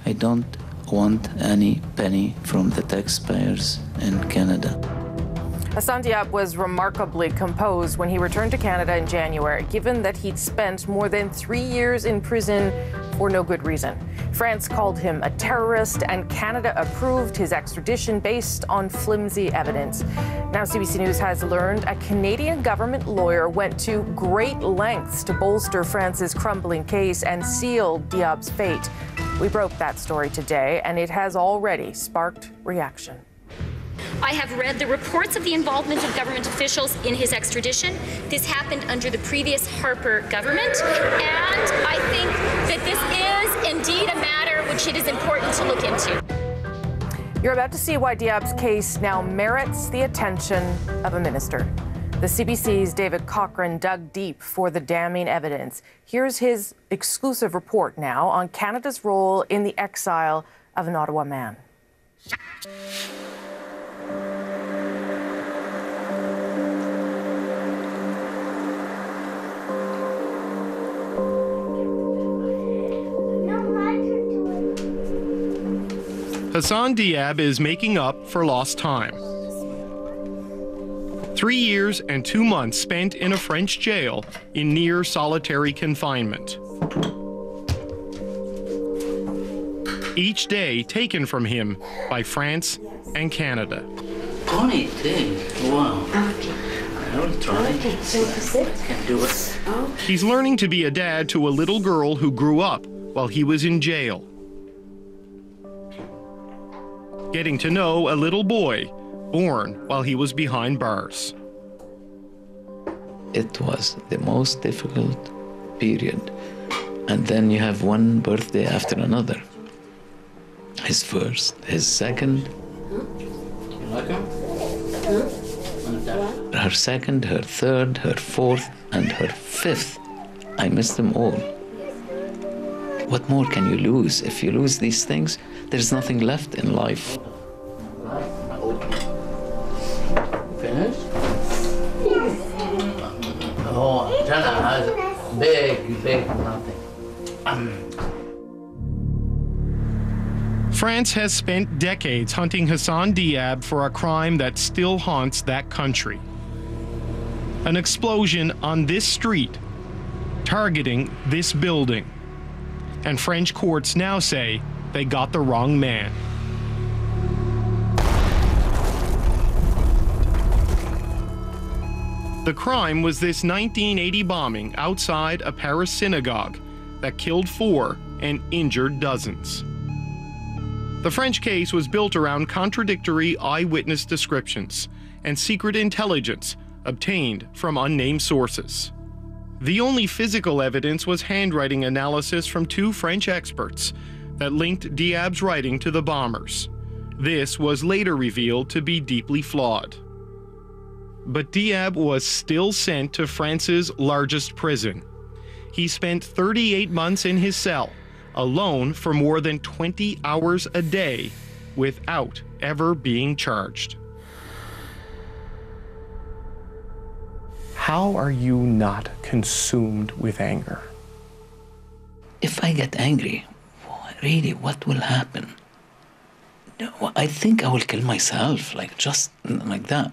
I don't want any penny from the taxpayers in Canada. Hassan Diab was remarkably composed when he returned to Canada in January, given that he'd spent more than 3 years in prison for no good reason. France called him a terrorist, and Canada approved his extradition based on flimsy evidence. Now CBC News has learned a Canadian government lawyer went to great lengths to bolster France's crumbling case and seal Diab's fate. We broke that story today, and it has already sparked reaction. I have read the reports of the involvement of government officials in his extradition. This happened under the previous Harper government, and I think that this is indeed a matter which it is important to look into. You're about to see why Diab's case now merits the attention of a minister. The CBC's David Cochrane dug deep for the damning evidence. Here's his exclusive report now on Canada's role in the exile of an Ottawa man. Hassan Diab is making up for lost time. 3 years and 2 months spent in a French jail in near solitary confinement. Each day taken from him by France and Canada. Funny thing, wow. I will try. Okay, so I can do it. He's learning to be a dad to a little girl who grew up while he was in jail. Getting to know a little boy born while he was behind bars. It was the most difficult period. And then you have one birthday after another. His first, his second. You like him? Her second, her third, her fourth, and her fifth. I miss them all. What more can you lose? If you lose these things, there's nothing left in life. Finished? Oh, Jenna has big nothing. France has spent decades hunting Hassan Diab for a crime that still haunts that country. An explosion on this street, targeting this building. And French courts now say they got the wrong man. The crime was this 1980 bombing outside a Paris synagogue that killed 4 and injured dozens. The French case was built around contradictory eyewitness descriptions and secret intelligence obtained from unnamed sources. The only physical evidence was handwriting analysis from 2 French experts that linked Diab's writing to the bombers. This was later revealed to be deeply flawed. But Diab was still sent to France's largest prison. He spent 38 months in his cell, alone for more than 20 hours a day, without ever being charged. How are you not consumed with anger? If I get angry, really, what will happen? I think I will kill myself, just like that.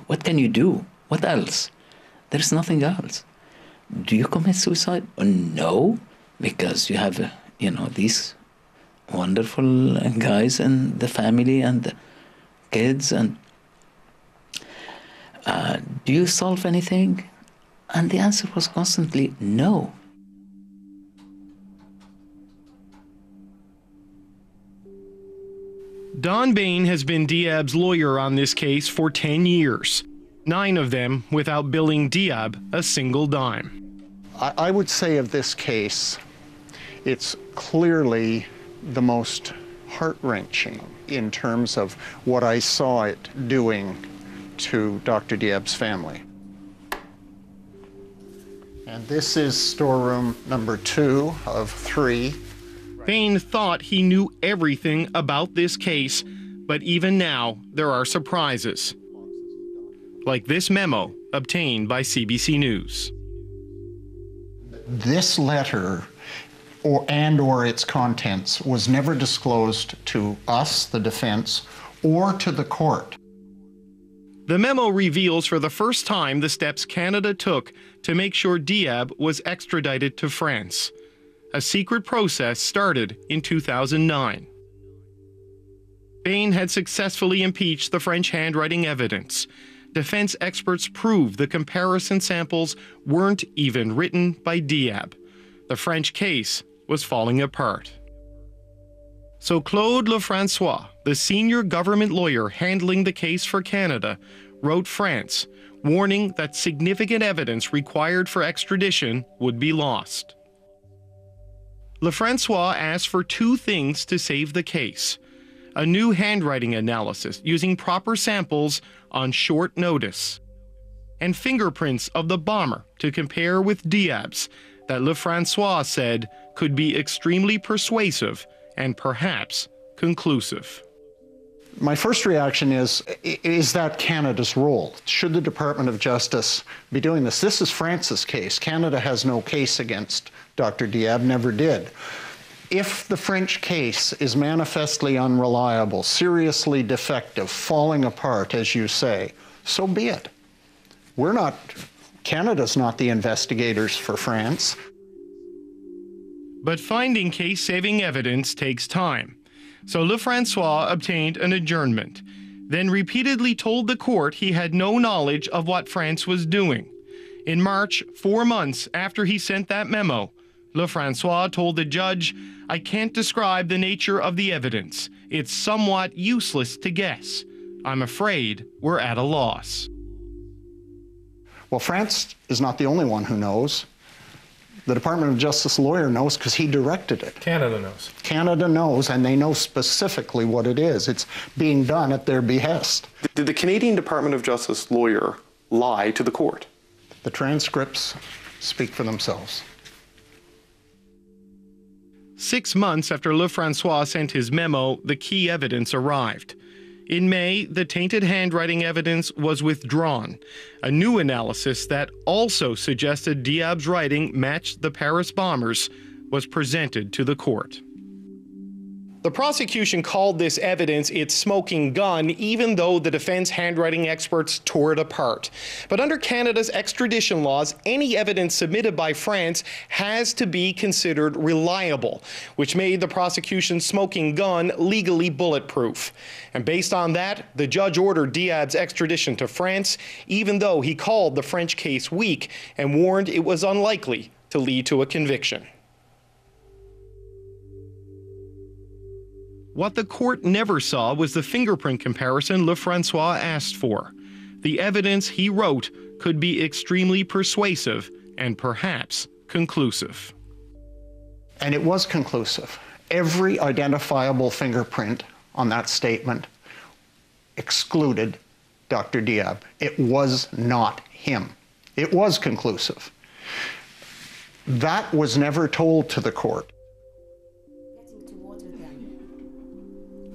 What can you do? What else? There's nothing else. Do you commit suicide? No, because you have, these wonderful guys and the family and the kids. And do you solve anything? And the answer was constantly no. Don Bain has been Diab's lawyer on this case for 10 years, 9 of them without billing Diab a single dime. I would say of this case, it's clearly the most heart-wrenching in terms of what I saw it doing to Dr. Diab's family. And this is storeroom number 2 of 3. Bain thought he knew everything about this case, but even now there are surprises. Like this memo obtained by CBC News. This letter or its contents was never disclosed to us, the defense, or to the court. The memo reveals for the first time the steps Canada took to make sure Diab was extradited to France. A secret process started in 2009. Spain had successfully impeached the French handwriting evidence. Defense experts proved the comparison samples weren't even written by Diab. The French case was falling apart. So Claude Lefrançois, the senior government lawyer handling the case for Canada, wrote France, warning that significant evidence required for extradition would be lost. Lefrançois asked for two things to save the case: a new handwriting analysis using proper samples on short notice, and fingerprints of the bomber to compare with Diab's that Lefrançois said could be extremely persuasive and perhaps conclusive. My first reaction is that Canada's role? Should the Department of Justice be doing this? This is France's case. Canada has no case against Dr. Diab, never did. If the French case is manifestly unreliable, seriously defective, falling apart, as you say, so be it. Canada's not the investigators for France. But finding case-saving evidence takes time. So Lefrançois obtained an adjournment, then repeatedly told the court he had no knowledge of what France was doing. In March, 4 months after he sent that memo, Lefrançois told the judge, "I can't describe the nature of the evidence. It's somewhat useless to guess. I'm afraid we're at a loss." Well, France is not the only one who knows. The Department of Justice lawyer knows because he directed it. Canada knows. Canada knows, and they know specifically what it is. It's being done at their behest. Did the Canadian Department of Justice lawyer lie to the court? The transcripts speak for themselves. 6 months after Lefrançois sent his memo, the key evidence arrived. In May, the tainted handwriting evidence was withdrawn. A new analysis that also suggested Diab's writing matched the Paris bombers was presented to the court. The prosecution called this evidence its smoking gun, even though the defense handwriting experts tore it apart. But under Canada's extradition laws, any evidence submitted by France has to be considered reliable, which made the prosecution's smoking gun legally bulletproof. And based on that, the judge ordered Diab's extradition to France, even though he called the French case weak and warned it was unlikely to lead to a conviction. What the court never saw was the fingerprint comparison Lefrançois asked for. The evidence he wrote could be extremely persuasive and perhaps conclusive. And it was conclusive. Every identifiable fingerprint on that statement excluded Dr. Diab. It was not him. It was conclusive. That was never told to the court.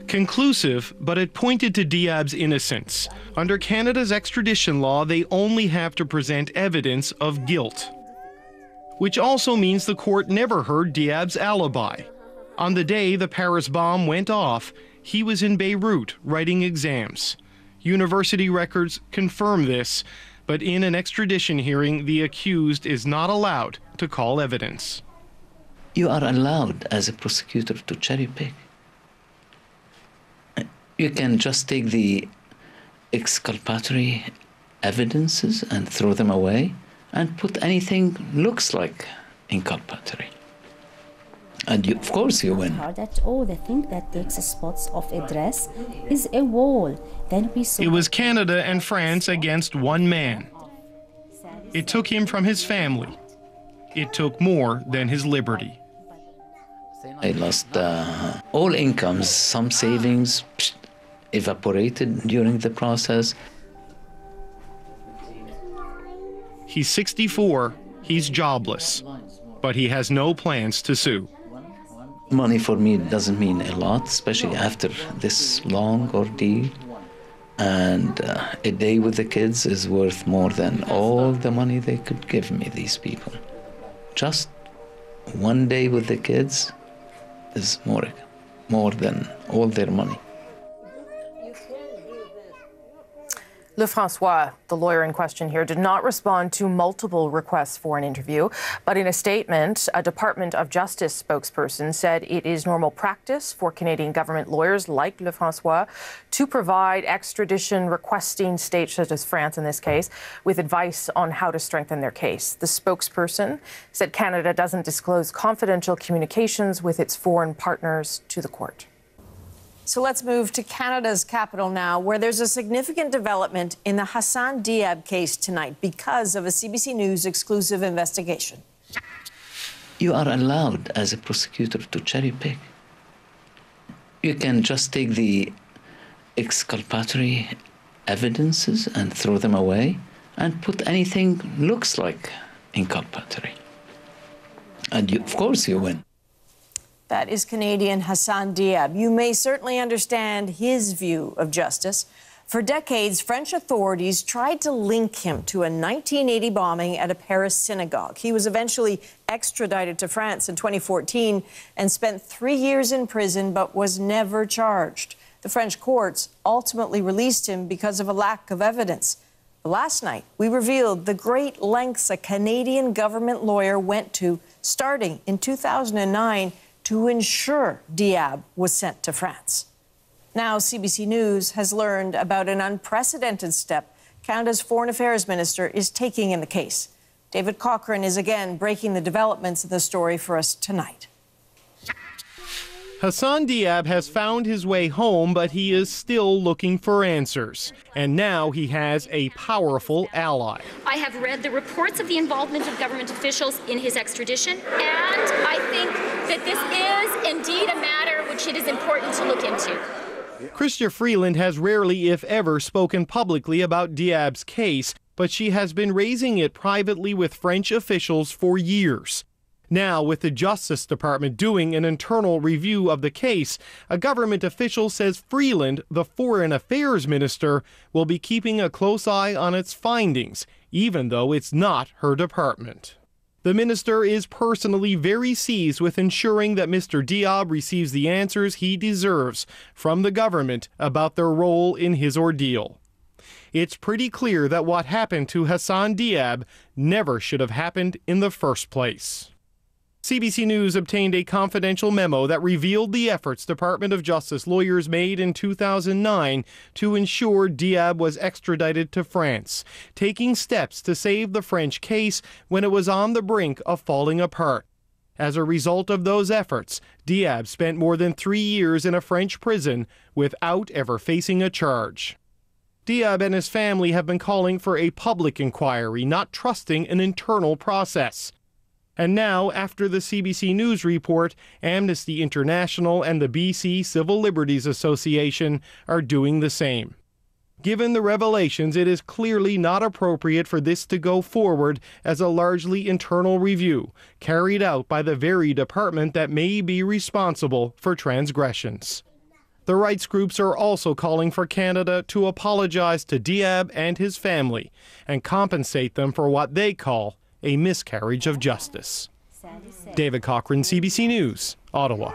Conclusive, but it pointed to Diab's innocence. Under Canada's extradition law, they only have to present evidence of guilt. Which also means the court never heard Diab's alibi. On the day the Paris bomb went off, he was in Beirut writing exams. University records confirm this, but in an extradition hearing, the accused is not allowed to call evidence. You are allowed as a prosecutor to cherry pick. You can just take the exculpatory evidences and throw them away and put anything looks like inculpatory. And you, of course you win. That the thing that takes spots of a dress is a wall. Then we saw it was Canada and France against one man. It took him from his family. It took more than his liberty. I lost all incomes, some savings evaporated during the process. He's 64, he's jobless, but he has no plans to sue. Money for me doesn't mean a lot, especially after this long ordeal. And a day with the kids is worth more than all the money they could give me, these people. Just one day with the kids is more than all their money. Lefrançois, the lawyer in question here, did not respond to multiple requests for an interview, but in a statement, a Department of Justice spokesperson said it is normal practice for Canadian government lawyers like Lefrançois to provide extradition requesting states such as France in this case with advice on how to strengthen their case. The spokesperson said Canada doesn't disclose confidential communications with its foreign partners to the court. So let's move to Canada's capital now, where there's a significant development in the Hassan Diab case tonight because of a CBC News exclusive investigation. You are allowed as a prosecutor to cherry pick. You can just take the exculpatory evidences and throw them away and put anything looks like inculpatory. And of course you win. That is Canadian Hassan Diab. You may certainly understand his view of justice. For decades, French authorities tried to link him to a 1980 bombing at a Paris synagogue. He was eventually extradited to France in 2014 and spent 3 years in prison, but was never charged. The French courts ultimately released him because of a lack of evidence. But last night, we revealed the great lengths a Canadian government lawyer went to starting in 2009 to ensure Diab was sent to France. Now, CBC News has learned about an unprecedented step Canada's Foreign Affairs Minister is taking in the case. David Cochrane is again breaking the developments of the story for us tonight. Hassan Diab has found his way home, but he is still looking for answers. And now he has a powerful ally. I have read the reports of the involvement of government officials in his extradition, and I think that this is indeed a matter which it is important to look into. Chrystia Freeland has rarely, if ever, spoken publicly about Diab's case, but she has been raising it privately with French officials for years. Now, with the Justice Department doing an internal review of the case, a government official says Freeland, the Foreign Affairs Minister, will be keeping a close eye on its findings, even though it's not her department. The minister is personally very seized with ensuring that Mr. Diab receives the answers he deserves from the government about their role in his ordeal. It's pretty clear that what happened to Hassan Diab never should have happened in the first place. CBC News obtained a confidential memo that revealed the efforts Department of Justice lawyers made in 2009 to ensure Diab was extradited to France, taking steps to save the French case when it was on the brink of falling apart. As a result of those efforts, Diab spent more than 3 years in a French prison without ever facing a charge. Diab and his family have been calling for a public inquiry, not trusting an internal process. And now, after the CBC News report, Amnesty International and the BC Civil Liberties Association are doing the same. Given the revelations, it is clearly not appropriate for this to go forward as a largely internal review, carried out by the very department that may be responsible for transgressions. The rights groups are also calling for Canada to apologize to Diab and his family and compensate them for what they call a miscarriage of justice. David Cochrane, CBC News, Ottawa.